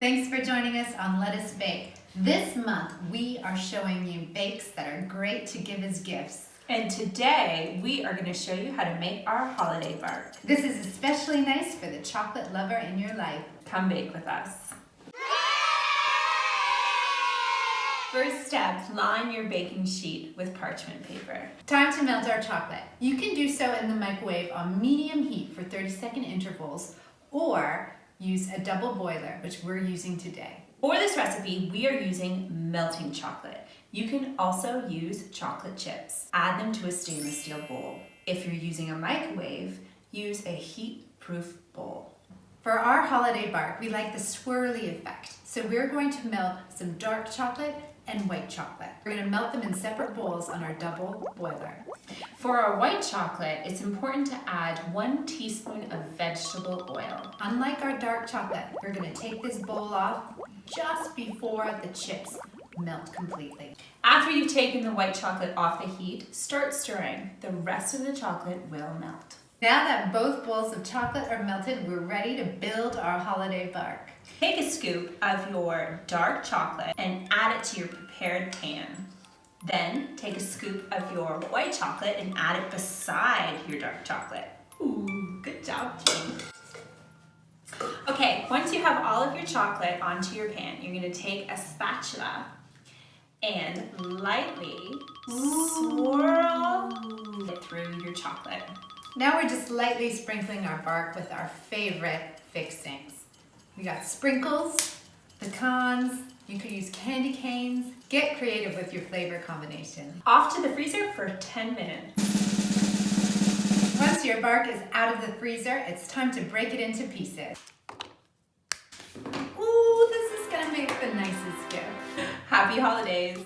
Thanks for joining us on Let Us Bake. This month we are showing you bakes that are great to give as gifts. And today we are going to show you how to make our holiday bark. This is especially nice for the chocolate lover in your life. Come bake with us. First step, line your baking sheet with parchment paper. Time to melt our chocolate. You can do so in the microwave on medium heat for 30-second intervals, or use a double boiler, which we're using today. For this recipe, we are using melting chocolate. You can also use chocolate chips. Add them to a stainless steel bowl. If you're using a microwave, use a heat-proof bowl. For our holiday bark, we like the swirly effect, so we're going to melt some dark chocolate and white chocolate. We're going to melt them in separate bowls on our double boiler. For our white chocolate, it's important to add 1 teaspoon of vegetable oil. Unlike our dark chocolate, we're going to take this bowl off just before the chips melt completely. After you've taken the white chocolate off the heat, start stirring. The rest of the chocolate will melt. Now that both bowls of chocolate are melted, we're ready to build our holiday bark. Take a scoop of your dark chocolate and add it to your prepared pan. Then take a scoop of your white chocolate and add it beside your dark chocolate. Ooh, good job, Jane. Okay, once you have all of your chocolate onto your pan, you're going to take a spatula and lightly swirl it through your chocolate. Now we're just lightly sprinkling our bark with our favorite fixings. We got sprinkles, pecans, you could use candy canes. Get creative with your flavor combination. Off to the freezer for 10 minutes. Once your bark is out of the freezer, it's time to break it into pieces. Ooh, this is gonna make the nicest gift. Happy holidays!